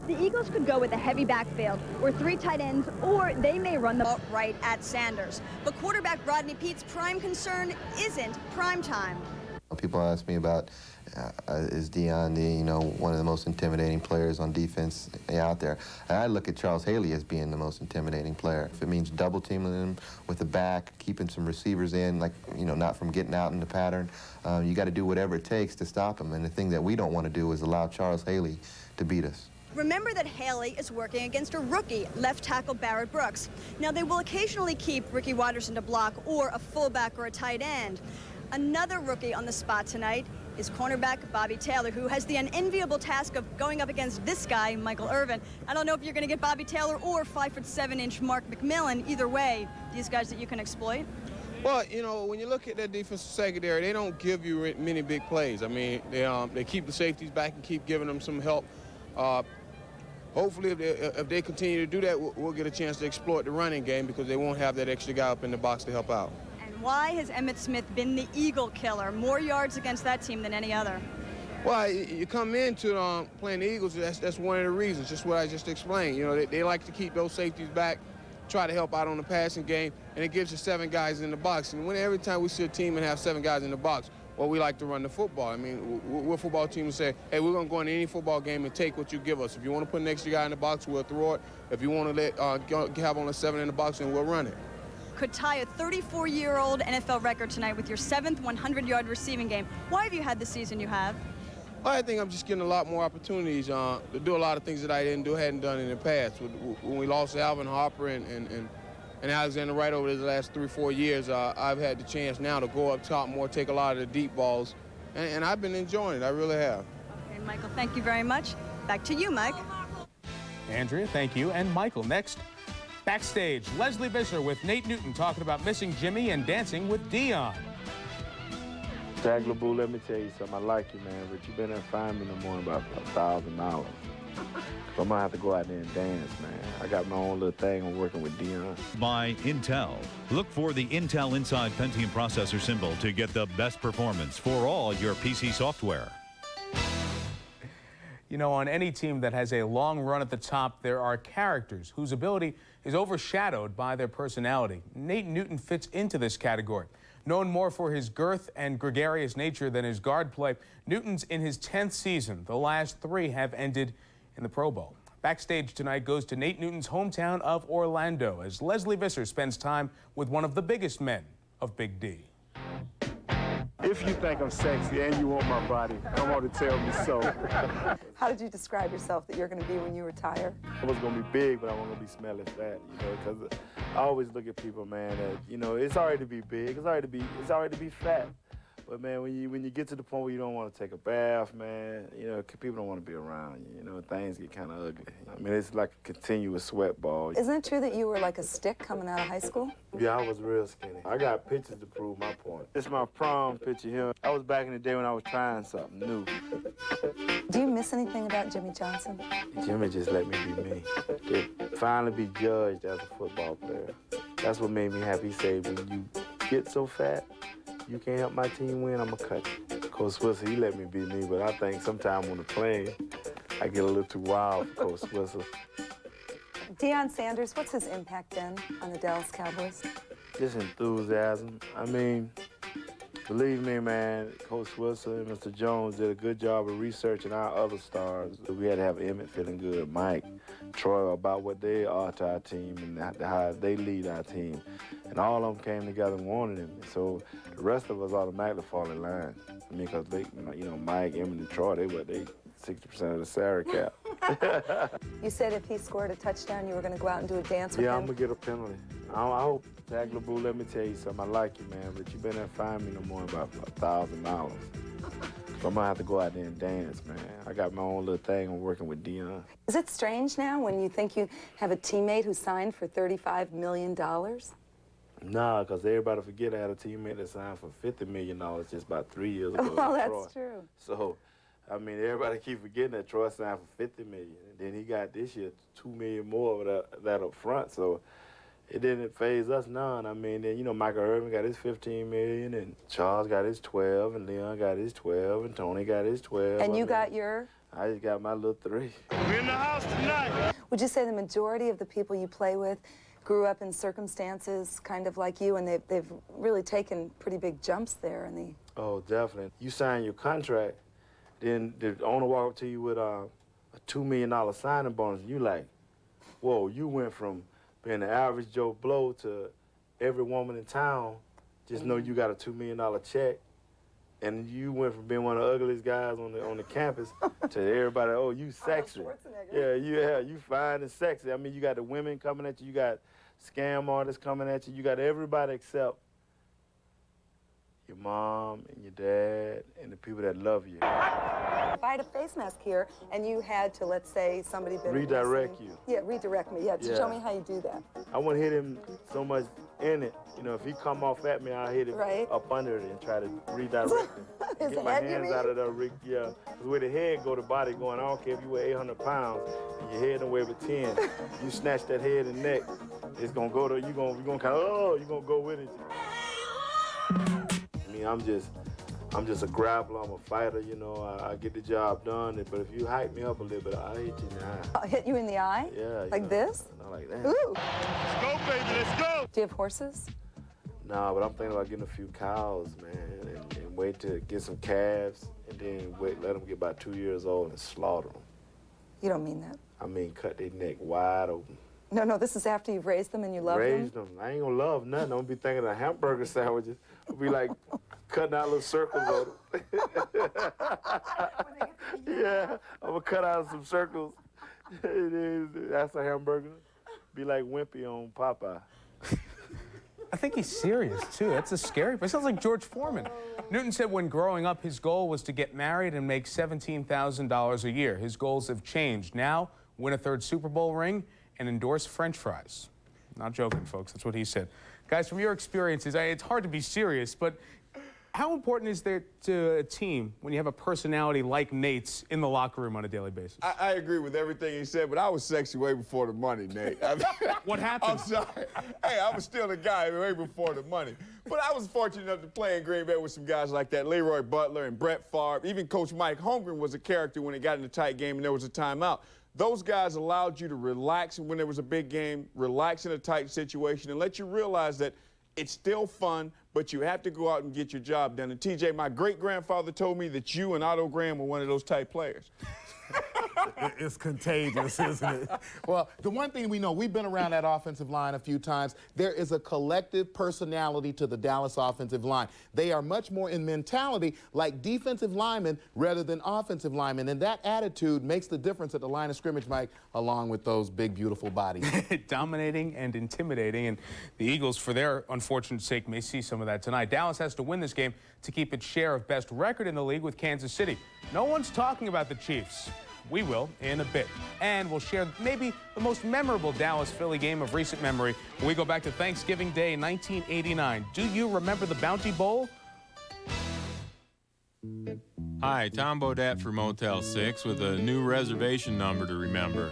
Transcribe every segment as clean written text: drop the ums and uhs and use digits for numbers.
The Eagles could go with a heavy backfield or 3 tight ends, or they may run the ball right at Sanders. But quarterback Rodney Peete's prime concern isn't prime time. People ask me about, is Deion one of the most intimidating players on defense out there? And I look at Charles Haley as being the most intimidating player. If it means double teaming him with the back, keeping some receivers in, not from getting out in the pattern, you got to do whatever it takes to stop him. And the thing that we don't want to do is allow Charles Haley to beat us. Remember that Haley is working against a rookie, left tackle Barrett Brooks. Now, they will occasionally keep Ricky Watterson to block or a fullback or a tight end. Another rookie on the spot tonight is cornerback Bobby Taylor, who has the unenviable task of going up against this guy, Michael Irvin. I don't know if you're going to get Bobby Taylor or 5'7" Mark McMillan. Either way, these guys that you can exploit. Well, when you look at that defensive secondary, they don't give you many big plays. I mean, they keep the safeties back and keep giving them some help. Hopefully, if they continue to do that, we'll get a chance to exploit the running game because they won't have that extra guy up in the box to help out. Why has Emmitt Smith been the Eagle killer? More yards against that team than any other. Well, you come into playing the Eagles, that's one of the reasons, just what I just explained. They like to keep those safeties back, try to help out on the passing game, and it gives you 7 guys in the box. And every time we see a team and have 7 guys in the box, well, we like to run the football. I mean, we're a football team and say, hey, we're going to go into any football game and take what you give us. If you want to put an extra guy in the box, we'll throw it. If you want to have only 7 in the box, then we'll run it. Could tie a 34-year-old NFL record tonight with your 7th 100-yard receiving game. Why have you had the season you have? I think I'm just getting a lot more opportunities to do a lot of things that I hadn't done in the past. When we lost Alvin Harper and Alexander Wright over the last 3-4 years, I've had the chance now to go up top more, take a lot of the deep balls, and I've been enjoying it. I really have. Okay, Michael, thank you very much. Back to you, Mike. Andrea, thank you. And Michael, next. Backstage, Leslie Visser with Nate Newton talking about missing Jimmy and dancing with Deion. Jack LeBou, let me tell you something. I like you, man, but you better find me no more about $1,000. So I'm gonna have to go out there and dance, man. I got my own little thing I'm working with Deion. By Intel. Look for the Intel Inside Pentium processor symbol to get the best performance for all your PC software. On any team that has a long run at the top, there are characters whose ability is overshadowed by their personality. Nate Newton fits into this category. Known more for his girth and gregarious nature than his guard play, Newton's in his 10th season. The last 3 have ended in the Pro Bowl. Backstage tonight goes to Nate Newton's hometown of Orlando as Leslie Visser spends time with one of the biggest men of Big D. If you think I'm sexy and you want my body, come on to tell me so. How did you describe yourself that you're going to be when you retire? I was going to be big, but I wasn't going to be smelling fat, because I always look at people, man, that, it's all right to be big, it's all right to be fat. But, man, when you get to the point where you don't want to take a bath, man, people don't want to be around you, things get kind of ugly. I mean, it's like a continuous sweat ball. Isn't it true that you were like a stick coming out of high school? Yeah, I was real skinny. I got pictures to prove my point. This is my prom picture here. I was back in the day when I was trying something new. Do you miss anything about Jimmy Johnson? Jimmy just let me be me. To finally be judged as a football player. That's what made me happy. He said, when you get so fat, you can't help my team win, I'm going to cut you. Coach Swisser, he let me be me, but I think sometimes when I'm playing, I get a little too wild for Coach Swisser. Deion Sanders, what's his impact been on the Dallas Cowboys? Just enthusiasm. I mean, believe me, man, Coach Swisser and Mr. Jones did a good job of researching our other stars. We had to have Emmitt feeling good, Mike, Troy, about what they are to our team and how they lead our team. And all of them came together and wanted him. So the rest of us automatically fall in line. I mean, because they, Mike, Emmitt, and Troy, they 60% of the salary cap. You said if he scored a touchdown, you were going to go out and do a dance with him? Yeah, I'm going to get a penalty. I hope, Jack LeBou, let me tell you something. I like you, man, but you better not find me no more about $1,000. So I'm going to have to go out there and dance, man. I got my own little thing I'm working with Deion. Is it strange now when you think you have a teammate who signed for $35 million? Nah, because everybody forget I had a teammate that signed for $50 million just about 3 years ago. Well, that's true. So, I mean, everybody keep forgetting that Troy signed for $50 million. And then he got this year $2 million more of that up front. So it didn't phase us none. I mean, then, Michael Irvin got his $15 million, and Charles got his 12, and Leon got his 12, and Tony got his 12. And you got your? I just got my little 3. We're in the house tonight. Would you say the majority of the people you play with grew up in circumstances kind of like you, and they've really taken pretty big jumps there in the... Oh, definitely. You sign your contract, then the owner walk up to you with a $2 million signing bonus, and you like, whoa, you went from being the average Joe Blow to every woman in town just know you got a $2 million check, and you went from being one of the ugliest guys on the campus to everybody, oh, you sexy. Yeah, you fine and sexy. I mean, you got the women coming at you, you got scam artists coming at you, you got everybody except your mom and your dad and the people that love you. If I had a face mask here and you had to, let's say, somebody been redirect you. Yeah, redirect me. Yeah, show me how you do that. I wouldn't hit him so much in it. You know, if he come off at me, I'll hit him Right. up under it and try to redirect him. His Get my head, you hands mean? out of the, yeah. 'Cause where the head go, the body going. I don't care if you weigh 800 pounds and your head don't weigh but 10. You snatch that head and neck, it's gonna go to, you're gonna kind of, you're gonna go with it. I mean, I'm just a grappler, I'm a fighter, you know, I get the job done, but if you hype me up a little bit, I'll hit you in the eye. I'll hit you in the eye? Yeah. Like this? Not like that. Ooh. Let's go, baby, let's go. Do you have horses? Nah, but I'm thinking about getting a few cows, man, and wait to get some calves, and then let them get about 2 years old and slaughter them. You don't mean that. I mean, cut their neck wide open. No, this is after you've raised them and you love Raise them? them. I ain't gonna love nothing. I'm gonna be thinking of hamburger sandwiches. I'll be like cutting out little circles of them. Yeah, I'm gonna cut out some circles. That's a hamburger. Be like Wimpy on Popeye. I think he's serious, too. That's a scary... It sounds like George Foreman. Newton said when growing up, his goal was to get married and make $17,000 a year. His goals have changed. Now, win a 3rd Super Bowl ring and endorse French fries. Not joking, folks. That's what he said. Guys, from your experiences, it's hard to be serious, but how important is there to a team when you have a personality like Nate's in the locker room on a daily basis? I agree with everything he said, but I was sexy way before the money, Nate. I mean, What happened? I'm sorry. Hey, I was still a guy way before the money. But I was fortunate enough to play in Green Bay with some guys like that, Leroy Butler and Brett Favre. Even Coach Mike Holmgren was a character when it got in a tight game and there was a timeout. Those guys allowed you to relax when there was a big game, relax in a tight situation, and let you realize that it's still fun, but you have to go out and get your job done. And TJ, my great-grandfather told me that you and Otto Graham were one of those type players. It's contagious, isn't it? Well, the one thing we know, we've been around that offensive line a few times. There is a collective personality to the Dallas offensive line. They are much more in mentality like defensive linemen rather than offensive linemen, and that attitude makes the difference at the line of scrimmage, Mike, along with those big, beautiful bodies. Dominating and intimidating, and the Eagles, for their unfortunate sake, may see some of that tonight. Dallas has to win this game to keep its share of best record in the league with Kansas City. No one's talking about the Chiefs. We will in a bit. And we'll share maybe the most memorable Dallas-Philly game of recent memory when we go back to Thanksgiving Day 1989. Do you remember the Bounty Bowl? Hi, Tom Bodette for Motel 6 with a new reservation number to remember.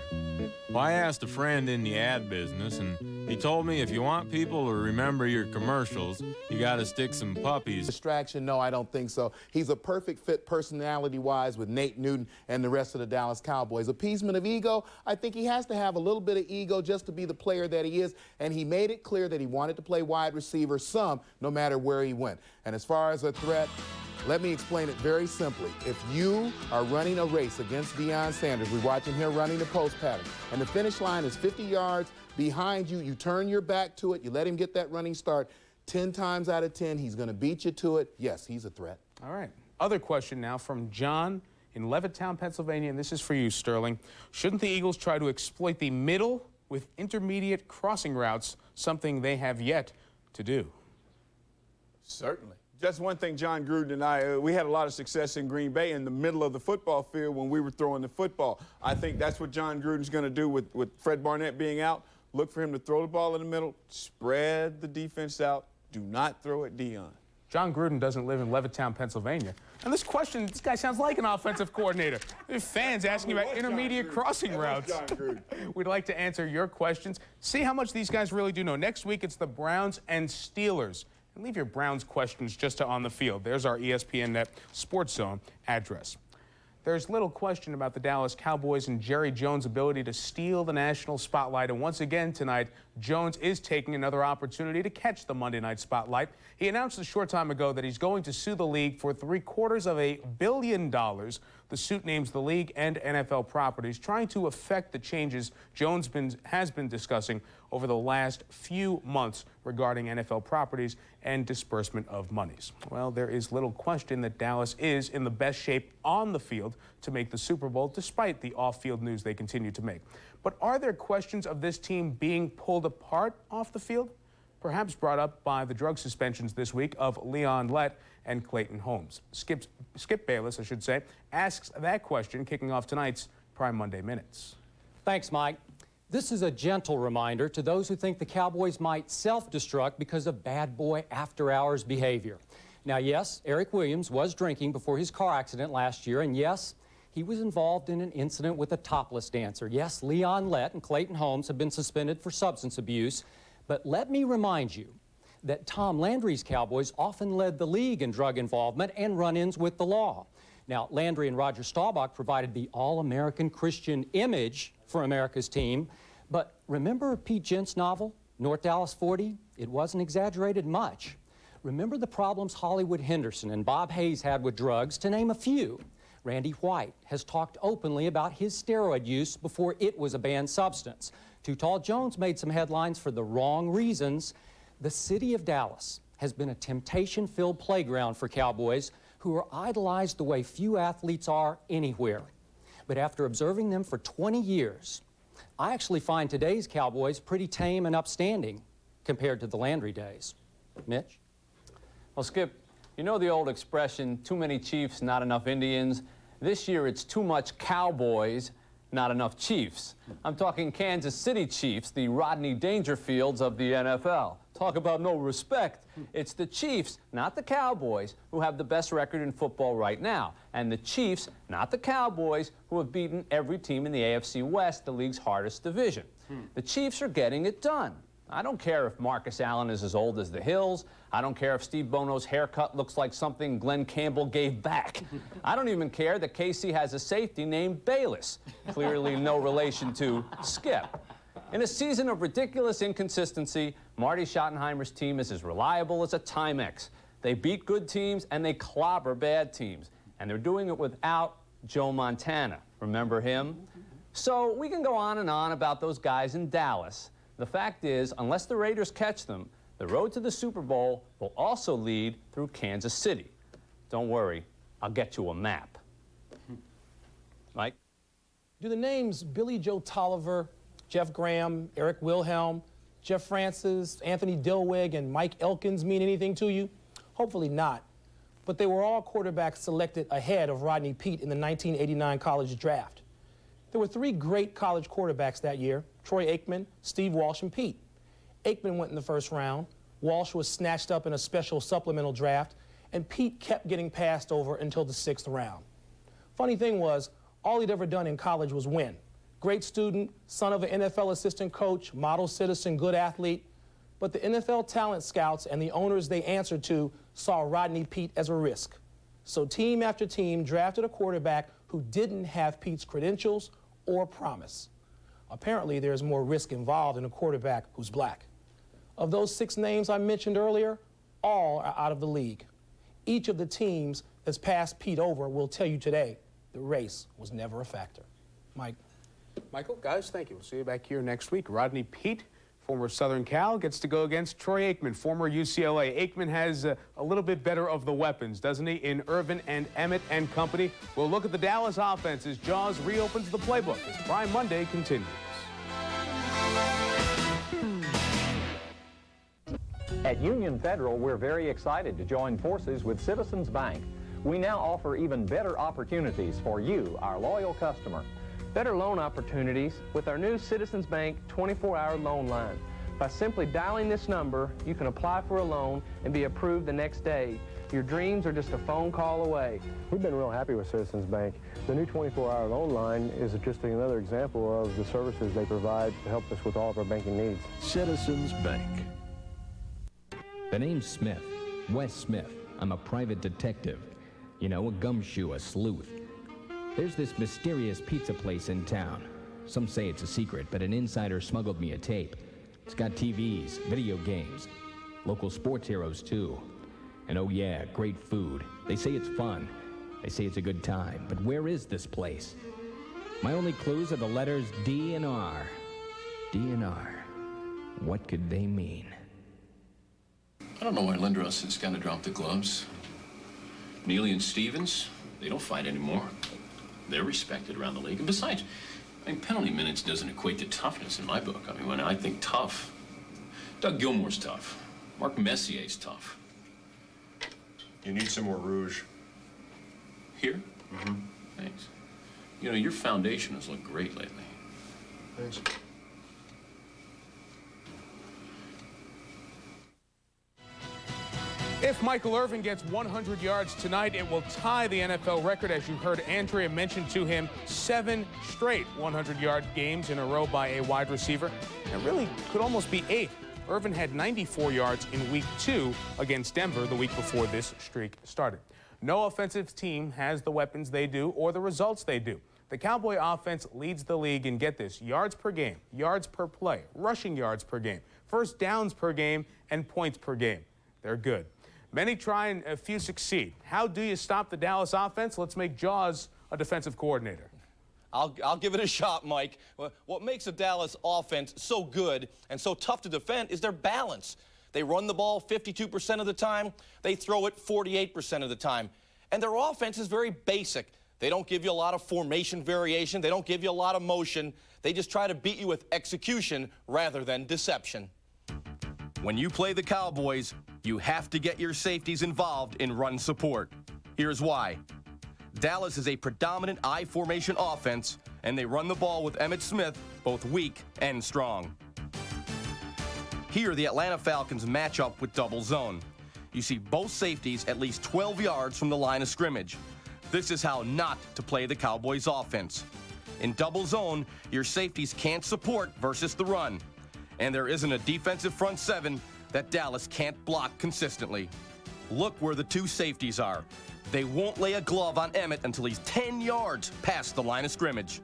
Well, I asked a friend in the ad business, and he told me if you want people to remember your commercials, you got to stick some puppies. Distraction? No, I don't think so. He's a perfect fit personality-wise with Nate Newton and the rest of the Dallas Cowboys. Appeasement of ego? I think he has to have a little bit of ego just to be the player that he is, and he made it clear that he wanted to play wide receiver some, no matter where he went. And as far as a threat, let me explain it very simply. If you are running a race against Deion Sanders, we're watching him running the post pattern, and the finish line is 50 yards behind you, you turn your back to it, you let him get that running start, 10 times out of 10, he's going to beat you to it. Yes, he's a threat. All right. Other question now from John in Levittown, Pennsylvania, and this is for you, Sterling. Shouldn't the Eagles try to exploit the middle with intermediate crossing routes, something they have yet to do? Certainly. Just one thing, John Gruden and I, we had a lot of success in Green Bay in the middle of the football field when we were throwing the football. I think that's what John Gruden's going to do with Fred Barnett being out. Look for him to throw the ball in the middle, spread the defense out, do not throw at Deion. John Gruden doesn't live in Levittown, Pennsylvania. And this question, this guy sounds like an offensive coordinator. There's fans asking about intermediate crossing routes. We'd like to answer your questions, see how much these guys really do know. Next week, it's the Browns and Steelers. And leave your Browns questions just to On the Field. There's our ESPN Net Sports Zone address. There's little question about the Dallas Cowboys and Jerry Jones' ability to steal the national spotlight. And once again tonight, Jones is taking another opportunity to catch the Monday night spotlight. He announced a short time ago that he's going to sue the league for $750 million. The suit names the league and NFL properties, trying to affect the changes Jones has been discussing over the last few months regarding NFL properties and disbursement of monies. Well, there is little question that Dallas is in the best shape on the field to make the Super Bowl, despite the off-field news they continue to make. But are there questions of this team being pulled apart off the field? Perhaps brought up by the drug suspensions this week of Leon Lett and Clayton Holmes. Skip Bayless, I should say, asks that question, kicking off tonight's Prime Monday Minutes. Thanks, Mike. This is a gentle reminder to those who think the Cowboys might self-destruct because of bad boy after-hours behavior. Now, yes, Eric Williams was drinking before his car accident last year, and yes, he was involved in an incident with a topless dancer. Yes, Leon Lett and Clayton Holmes have been suspended for substance abuse, but let me remind you that Tom Landry's Cowboys often led the league in drug involvement and run-ins with the law. Now, Landry and Roger Staubach provided the all-American Christian image for America's team, but remember Pete Gent's novel, North Dallas 40? It wasn't exaggerated much. Remember the problems Hollywood Henderson and Bob Hayes had with drugs, to name a few. Randy White has talked openly about his steroid use before it was a banned substance. Too Tall Jones made some headlines for the wrong reasons. The city of Dallas has been a temptation-filled playground for Cowboys who are idolized the way few athletes are anywhere. But after observing them for 20 years, I actually find today's Cowboys pretty tame and upstanding compared to the Landry days. Mitch? Well, Skip, you know the old expression, too many Chiefs, not enough Indians? This year it's too much Cowboys, not enough Chiefs. I'm talking Kansas City Chiefs, the Rodney Dangerfields of the NFL. Talk about no respect. It's the Chiefs, not the Cowboys, who have the best record in football right now. And the Chiefs, not the Cowboys, who have beaten every team in the AFC West, the league's hardest division. The Chiefs are getting it done. I don't care if Marcus Allen is as old as the hills. I don't care if Steve Bono's haircut looks like something Glenn Campbell gave back. I don't even care that KC has a safety named Bayless, clearly no relation to Skip. In a season of ridiculous inconsistency, Marty Schottenheimer's team is as reliable as a Timex. They beat good teams and they clobber bad teams. And they're doing it without Joe Montana. Remember him? So we can go on and on about those guys in Dallas. The fact is, unless the Raiders catch them, the road to the Super Bowl will also lead through Kansas City. Don't worry, I'll get you a map. Mike? Do the names Billy Joe Tolliver, Jeff Graham, Eric Wilhelm, Jeff Francis, Anthony Dilweg, and Mike Elkins mean anything to you? Hopefully not. But they were all quarterbacks selected ahead of Rodney Peete in the 1989 college draft. There were three great college quarterbacks that year: Troy Aikman, Steve Walsh, and Peete. Aikman went in the first round, Walsh was snatched up in a special supplemental draft, and Peete kept getting passed over until the 6th round. Funny thing was, all he'd ever done in college was win. Great student, son of an NFL assistant coach, model citizen, good athlete. But the NFL talent scouts and the owners they answered to saw Rodney Peete as a risk. So team after team drafted a quarterback who didn't have Pete's credentials or promise. Apparently, there's more risk involved in a quarterback who's black. Of those 6 names I mentioned earlier, all are out of the league. Each of the teams that's passed Peete over will tell you today the race was never a factor. Mike? Michael, guys, thank you. We'll see you back here next week. Rodney Peete, former Southern Cal, gets to go against Troy Aikman, former UCLA. Aikman has a little bit better of the weapons, doesn't he, in Irvin and Emmett and company. We'll look at the Dallas offense as Jaws reopens the playbook as Prime Monday continues. At Union Federal, we're very excited to join forces with Citizens Bank. We now offer even better opportunities for you, our loyal customer. Better loan opportunities with our new Citizens Bank 24-hour loan line. By simply dialing this number, you can apply for a loan and be approved the next day. Your dreams are just a phone call away. We've been real happy with Citizens Bank. The new 24-hour loan line is just another example of the services they provide to help us with all of our banking needs. Citizens Bank. The name's Smith, Wes Smith. I'm a private detective. You know, a gumshoe, a sleuth. There's this mysterious pizza place in town. Some say it's a secret, but an insider smuggled me a tape. It's got TVs, video games, local sports heroes too. And oh yeah, great food. They say it's fun. They say it's a good time. But where is this place? My only clues are the letters D and R. D and R. What could they mean? I don't know why Lindros has got to drop the gloves. Neely and Stevens, they don't fight anymore. They're respected around the league. And besides, I mean, penalty minutes doesn't equate to toughness in my book. I mean, when I think tough, Doug Gilmour's tough. Mark Messier's tough. You need some more rouge. Here? Mm-hmm. Thanks. You know, your foundation has looked great lately. Thanks. If Michael Irvin gets 100 yards tonight, it will tie the NFL record. As you heard Andrea mention to him, 7 straight 100-yard games in a row by a wide receiver. And really could almost be 8. Irvin had 94 yards in Week 2 against Denver the week before this streak started. No offensive team has the weapons they do or the results they do. The Cowboy offense leads the league in, get this, yards per game, yards per play, rushing yards per game, first downs per game, and points per game. They're good. Many try and a few succeed. How do you stop the Dallas offense? Let's make Jaws a defensive coordinator. I'll give it a shot, Mike. What makes the Dallas offense so good and so tough to defend is their balance. They run the ball 52% of the time. They throw it 48% of the time. And their offense is very basic. They don't give you a lot of formation variation. They don't give you a lot of motion. They just try to beat you with execution rather than deception. When you play the Cowboys, you have to get your safeties involved in run support. Here's why. Dallas is a predominant I formation offense, and they run the ball with Emmitt Smith, both weak and strong. Here, the Atlanta Falcons match up with double zone. You see both safeties at least 12 yards from the line of scrimmage. This is how not to play the Cowboys offense. In double zone, your safeties can't support versus the run. And there isn't a defensive front seven that Dallas can't block consistently. Look where the two safeties are. They won't lay a glove on Emmitt until he's 10 yards past the line of scrimmage.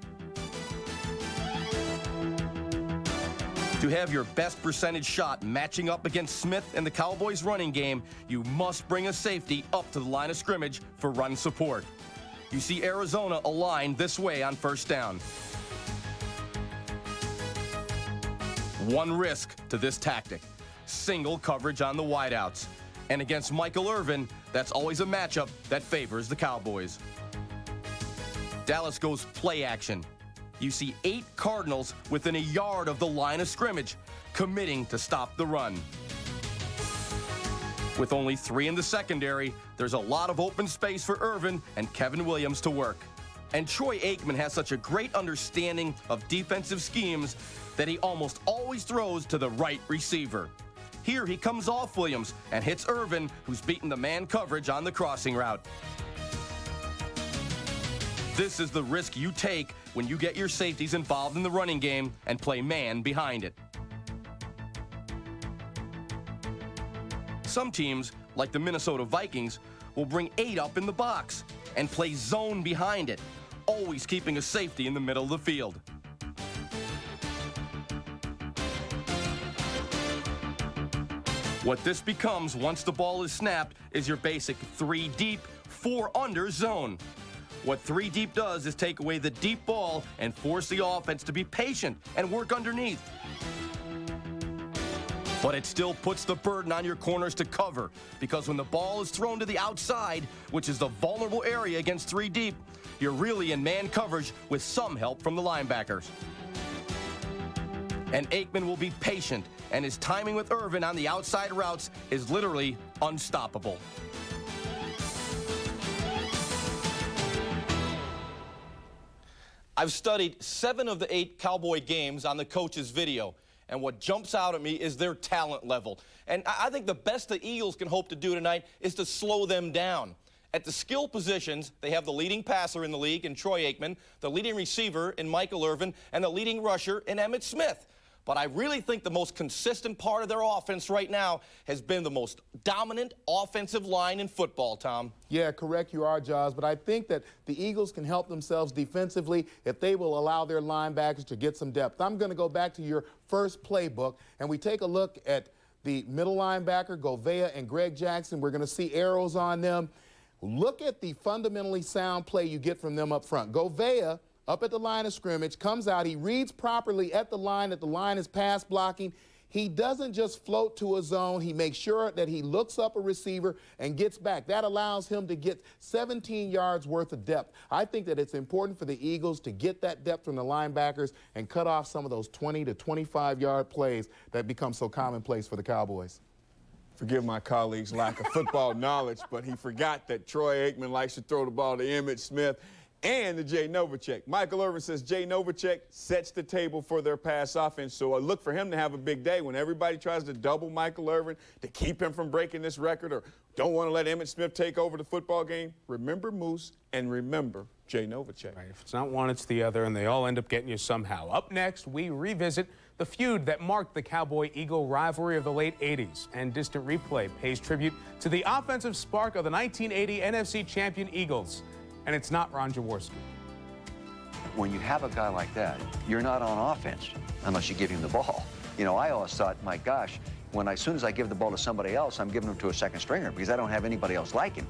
To have your best percentage shot matching up against Smith and the Cowboys' running game, you must bring a safety up to the line of scrimmage for run support. You see Arizona aligned this way on first down. One risk to this tactic: single coverage on the wideouts. And against Michael Irvin, that's always a matchup that favors the Cowboys. Dallas goes play action. You see 8 Cardinals within a yard of the line of scrimmage, committing to stop the run. With only 3 in the secondary, there's a lot of open space for Irvin and Kevin Williams to work. And Troy Aikman has such a great understanding of defensive schemes that he almost always throws to the right receiver. Here he comes off Williams and hits Irvin, who's beaten the man coverage on the crossing route. This is the risk you take when you get your safeties involved in the running game and play man behind it. Some teams, like the Minnesota Vikings, will bring 8 up in the box and play zone behind it, always keeping a safety in the middle of the field. What this becomes once the ball is snapped is your basic 3 deep, 4 under zone. What 3 deep does is take away the deep ball and force the offense to be patient and work underneath. But it still puts the burden on your corners to cover, because when the ball is thrown to the outside, which is the vulnerable area against 3 deep, you're really in man coverage with some help from the linebackers. And Aikman will be patient, and his timing with Irvin on the outside routes is literally unstoppable. I've studied 7 of the 8 Cowboy games on the coach's video, and what jumps out at me is their talent level. And I think the best the Eagles can hope to do tonight is to slow them down. At the skill positions, they have the leading passer in the league in Troy Aikman, the leading receiver in Michael Irvin, and the leading rusher in Emmitt Smith. But I really think the most consistent part of their offense right now has been the most dominant offensive line in football, Tom. Yeah, correct you are, Jaws, but I think that the Eagles can help themselves defensively if they will allow their linebackers to get some depth. I'm going to go back to your first playbook, and we take a look at the middle linebacker, Govea and Greg Jackson. We're going to see arrows on them. Look at the fundamentally sound play you get from them up front. Govea, up at the line of scrimmage, comes out, he reads properly at the line is pass blocking. He doesn't just float to a zone. He makes sure that he looks up a receiver and gets back. That allows him to get 17 yards worth of depth. I think that it's important for the Eagles to get that depth from the linebackers and cut off some of those 20 to 25-yard plays that become so commonplace for the Cowboys. Forgive my colleague's lack of football knowledge, but he forgot that Troy Aikman likes to throw the ball to Emmitt Smith and to Jay Novacek. Michael Irvin says Jay Novacek sets the table for their pass offense, so I look for him to have a big day when everybody tries to double Michael Irvin to keep him from breaking this record or don't want to let Emmitt Smith take over the football game. Remember Moose and remember Jay Novacek. Right, if it's not one, it's the other, and they all end up getting you somehow. Up next, we revisit the feud that marked the Cowboy-Eagle rivalry of the late 80s, and Distant Replay pays tribute to the offensive spark of the 1980 NFC champion Eagles. And it's not Ron Jaworski. When you have a guy like that, you're not on offense unless you give him the ball. You know, I always thought, my gosh, as soon as I give the ball to somebody else, I'm giving him to a second stringer because I don't have anybody else like him.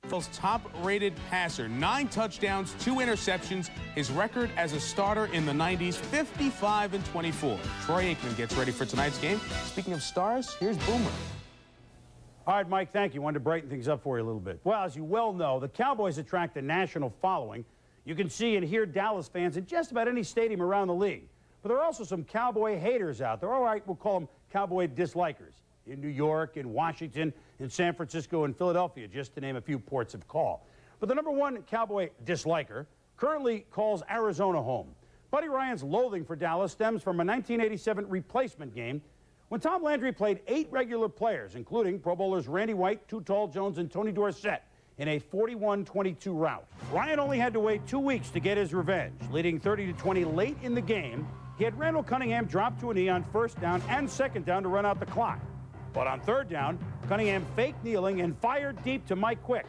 NFL's top-rated passer, 9 touchdowns, 2 interceptions. His record as a starter in the 90s, 55-24. Troy Aikman gets ready for tonight's game. Speaking of stars, here's Boomer. All right, Mike, thank you. Wanted to brighten things up for you a little bit. Well, as you well know, the Cowboys attract a national following. You can see and hear Dallas fans in just about any stadium around the league. But there are also some Cowboy haters out there. All right, we'll call them Cowboy dislikers. In New York, in Washington, in San Francisco, and Philadelphia, just to name a few ports of call. But the #1 Cowboy disliker currently calls Arizona home. Buddy Ryan's loathing for Dallas stems from a 1987 replacement game when Tom Landry played 8 regular players, including Pro Bowlers Randy White, Too Tall Jones, and Tony Dorsett, in a 41-22 rout. Ryan only had to wait 2 weeks to get his revenge. Leading 30-20 late in the game, he had Randall Cunningham drop to a knee on 1st down and 2nd down to run out the clock. But on 3rd down, Cunningham faked kneeling and fired deep to Mike Quick.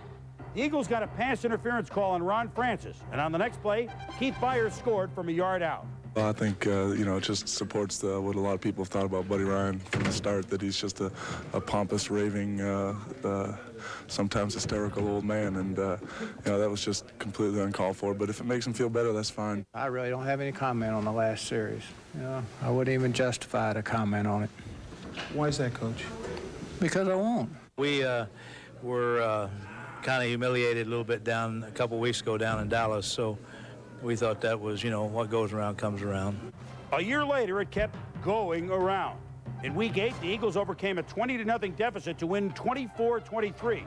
The Eagles got a pass interference call on Ron Francis, and on the next play, Keith Byers scored from a yard out. Well, I think, it just supports what a lot of people have thought about Buddy Ryan from the start, that he's just a pompous, raving, sometimes hysterical old man, and, that was just completely uncalled for. But if it makes him feel better, that's fine. I really don't have any comment on the last series. I wouldn't even justify to comment on it. Why is that, Coach? Because I won't. We were kind of humiliated a little bit a couple weeks ago down in Dallas, so we thought that was, what goes around comes around. A year later, it kept going around. In Week 8, the Eagles overcame a 20-0 deficit to win 24-23.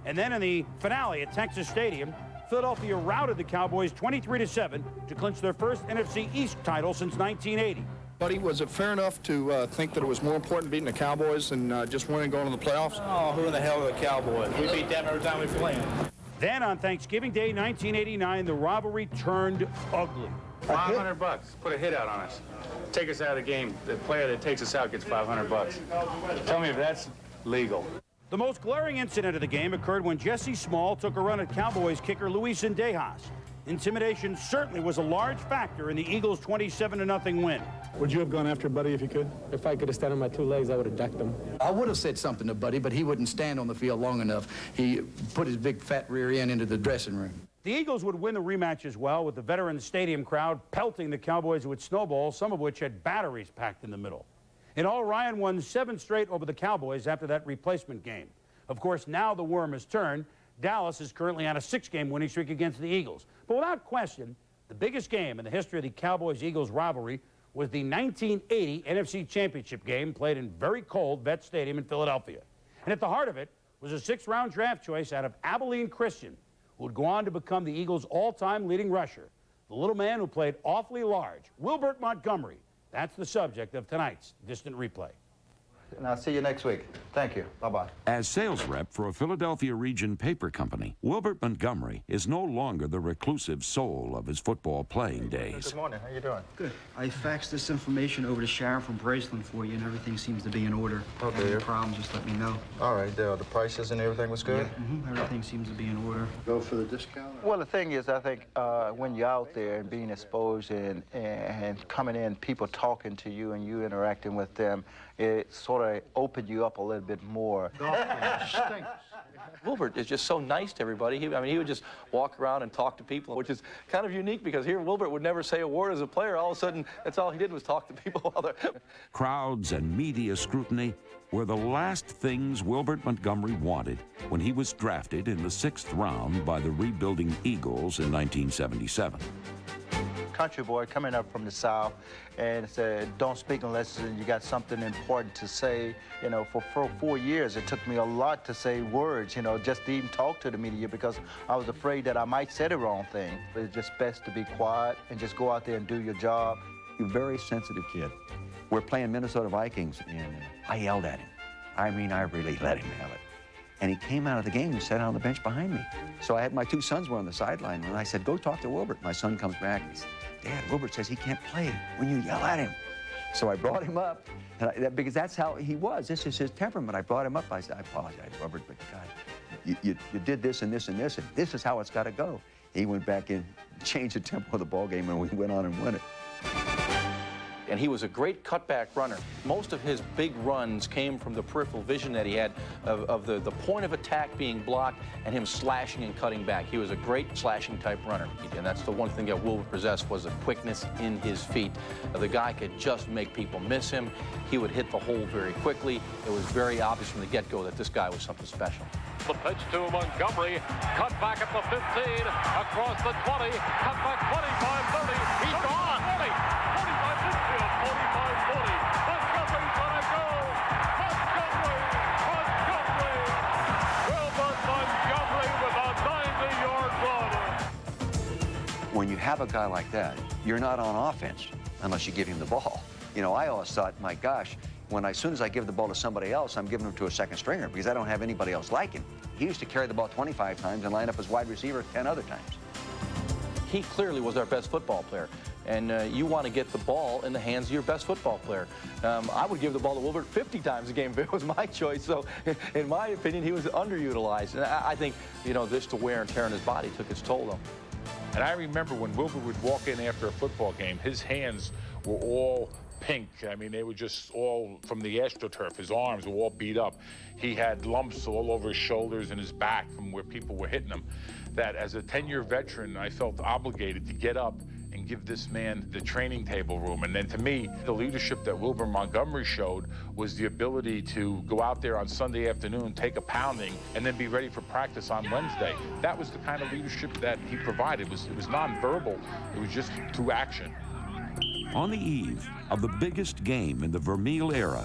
And then in the finale at Texas Stadium, Philadelphia routed the Cowboys 23-7 to clinch their first NFC East title since 1980. Buddy, was it fair enough to think that it was more important beating the Cowboys than just winning and going to the playoffs? Oh, who in the hell are the Cowboys? We beat them every time we play them. Then on Thanksgiving Day 1989, the rivalry turned ugly. $500. Put a hit out on us. Take us out of the game. The player that takes us out gets $500. Tell me if that's legal. The most glaring incident of the game occurred when Jesse Small took a run at Cowboys kicker Luis Sendejas. Intimidation certainly was a large factor in the Eagles' 27-0 win. Would you have gone after Buddy if you could? If I could have stood on my 2 legs, I would have ducked him. I would have said something to Buddy, but he wouldn't stand on the field long enough. He put his big fat rear end into the dressing room. The Eagles would win the rematch as well, with the veteran stadium crowd pelting the Cowboys with snowballs, some of which had batteries packed in the middle. In all, Ryan won 7 straight over the Cowboys after that replacement game. Of course, now the worm has turned. Dallas is currently on a 6-game winning streak against the Eagles. But without question, the biggest game in the history of the Cowboys-Eagles rivalry was the 1980 NFC Championship game played in very cold Vet Stadium in Philadelphia. And at the heart of it was a 6th-round draft choice out of Abilene Christian, who would go on to become the Eagles' all-time leading rusher, the little man who played awfully large, Wilbert Montgomery. That's the subject of tonight's Distant Replay. and I'll see you next week. Thank you. Bye-bye. As sales rep for a Philadelphia region paper company, Wilbert Montgomery is no longer the reclusive soul of his football playing days. Good morning. How you doing? Good. I faxed this information over to Sharon from Braceland for you, and everything seems to be in order. Okay. Any problems, just let me know. All right. The prices and everything was good? Yeah, everything seems to be in order. Go for the discount? Well, the thing is, I think when you're out there and being exposed and coming in, people talking to you and you interacting with them, it sort of opened you up a little bit more. Wilbert is just so nice to everybody. He would just walk around and talk to people, which is kind of unique because here Wilbert would never say a word as a player. All of a sudden, that's all he did was talk to people while they're... Crowds and media scrutiny were the last things Wilbert Montgomery wanted when he was drafted in the 6th round by the rebuilding Eagles in 1977. Country boy coming up from the South and said, don't speak unless you got something important to say. You know, for 4 years, it took me a lot to say words, you know, just to even talk to the media because I was afraid that I might say the wrong thing. It's just best to be quiet and just go out there and do your job. You're a very sensitive kid. We're playing Minnesota Vikings, and I yelled at him. I mean, I really let him have it. And he came out of the game and sat on the bench behind me. So I had my 2 sons were on the sideline, and I said, go talk to Wilbert. My son comes back, and he said, Dad, Wilbert says he can't play when you yell at him. So I brought him up, and because that's how he was. This is his temperament. I brought him up. I said, I apologize, Wilbert, but God, you did this and this and this, and this is how it's got to go. He went back in, changed the tempo of the ball game, and we went on and won it. And he was a great cutback runner. Most of his big runs came from the peripheral vision that he had of the point of attack being blocked and him slashing and cutting back. He was a great slashing type runner. And that's the one thing that Wilbert possessed was the quickness in his feet. The guy could just make people miss him. He would hit the hole very quickly. It was very obvious from the get-go that this guy was something special. The pitch to Montgomery, cut back at the 15, across the 20, cut back 25, 30, he's gone! 40, 45 midfield, 45, 40, Montgomery's gonna go! Montgomery! Wilbert Montgomery with a 90-yard run! When you have a guy like that, you're not on offense unless you give him the ball. You know, I always thought, my gosh, as soon as I give the ball to somebody else, I'm giving him to a second stringer because I don't have anybody else like him. He used to carry the ball 25 times and line up as wide receiver 10 other times. He clearly was our best football player. And you want to get the ball in the hands of your best football player. I would give the ball to Wilbert 50 times a game if it was my choice. So, in my opinion, he was underutilized. And I think, you know, just the wear and tear on his body took its toll, though. And I remember when Wilbert would walk in after a football game, his hands were all pink. I mean, they were just all from the AstroTurf. His arms were all beat up. He had lumps all over his shoulders and his back from where people were hitting him. That as a 10-year veteran, I felt obligated to get up and give this man the training table room. And then to me, the leadership that Wilbert Montgomery showed was the ability to go out there on Sunday afternoon, take a pounding, and then be ready for practice on Wednesday. That was the kind of leadership that he provided. It was nonverbal. It was just through action. On the eve of the biggest game in the Vermeil era,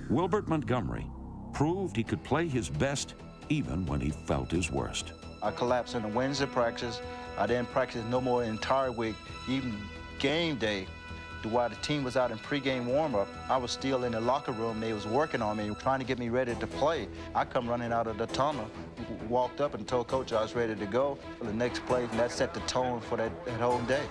Wilbert Montgomery proved he could play his best even when he felt his worst. I collapsed on the Wednesday practice. I didn't practice no more the entire week, even game day. While the team was out in pregame warm-up, I was still in the locker room. They was working on me, trying to get me ready to play. I come running out of the tunnel, walked up and told Coach I was ready to go for the next play, and that set the tone for that whole day.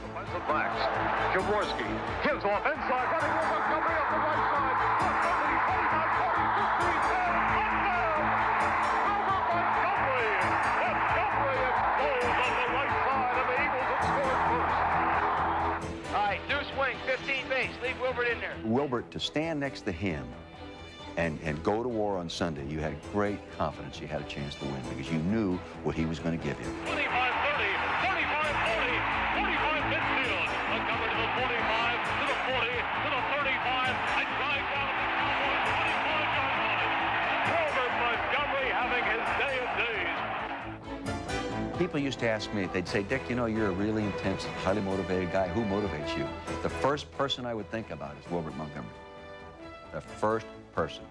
Jaworski, his off inside, running with Montgomery up the right side. Montgomery, 25, 40, 50, 10, Montgomery explodes on the right side, and the Eagles have scored first. All right, new swing, 15 base, leave Wilbert in there. Wilbert, to stand next to him and go to war on Sunday, you had great confidence you had a chance to win because you knew what he was going to give you. 25-30, 45-40, 45 midfield. Montgomery to the 45, to the 40, to the 35, and drive down the Cowboys 25-yard line. Wilbert Montgomery having his day of days. People used to ask me, they'd say, Dick, you know, you're a really intense, highly motivated guy. Who motivates you? The first person I would think about is Wilbert Montgomery. The first person.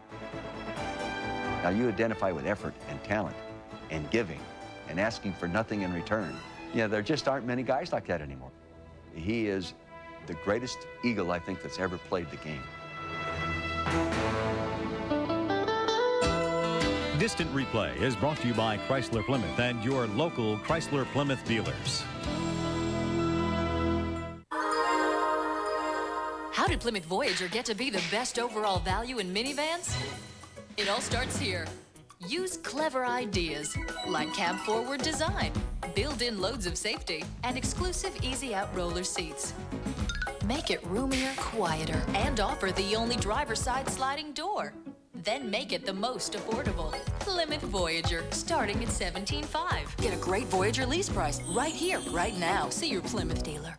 Now, you identify with effort and talent and giving and asking for nothing in return. You know, there just aren't many guys like that anymore. He is the greatest Eagle, I think, that's ever played the game. Instant Replay is brought to you by Chrysler Plymouth and your local Chrysler Plymouth dealers. How did Plymouth Voyager get to be the best overall value in minivans? It all starts here. Use clever ideas like cab forward design, built-in loads of safety, and exclusive easy-out roller seats. Make it roomier, quieter, and offer the only driver's side sliding door. Then make it the most affordable. Plymouth Voyager, starting at $17,500. Get a great Voyager lease price right here, right now. See your Plymouth dealer.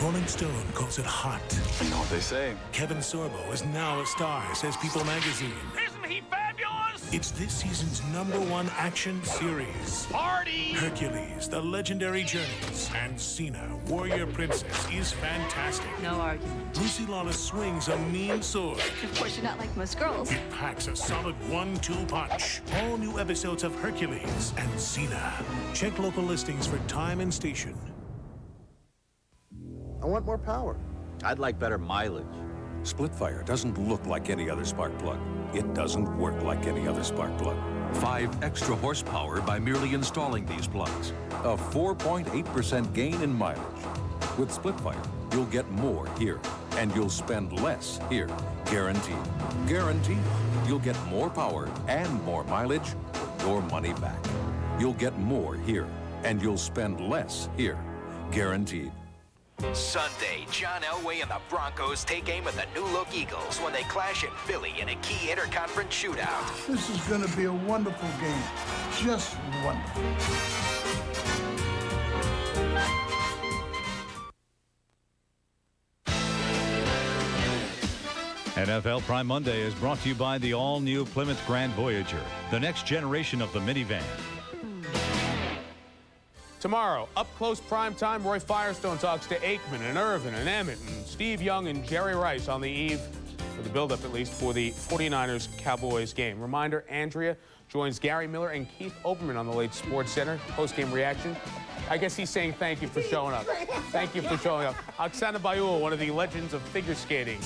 Rolling Stone calls it hot. You know what they say. Kevin Sorbo is now a star, says People magazine. Isn't he fabulous? It's this season's #1 action series. Party! Hercules, The Legendary Journeys, and Cena, Warrior Princess, is fantastic. No argument. Lucy Lawless swings a mean sword. Of course, you're not like most girls. It packs a solid 1-2 punch. All new episodes of Hercules and Cena. Check local listings for time and station. I want more power. I'd like better mileage. Splitfire doesn't look like any other spark plug. It doesn't work like any other spark plug. 5 extra horsepower by merely installing these plugs. A 4.8% gain in mileage. With Splitfire, you'll get more here, and you'll spend less here. Guaranteed. Guaranteed. You'll get more power and more mileage for your money back. You'll get more here, and you'll spend less here. Guaranteed. Sunday, John Elway and the Broncos take aim at the new-look Eagles when they clash in Philly in a key interconference shootout. This is going to be a wonderful game. Just wonderful. NFL Prime Monday is brought to you by the all-new Plymouth Grand Voyager, the next generation of the minivan. Tomorrow, up-close primetime, Roy Firestone talks to Aikman and Irvin and Emmett and Steve Young and Jerry Rice on the eve, for the build-up at least, for the 49ers-Cowboys game. Reminder, Andrea joins Gary Miller and Keith Oberman on the late Sports Center. Post-game reaction. I guess he's saying thank you for showing up. Thank you for showing up. Oksana Bayul, one of the legends of figure skating.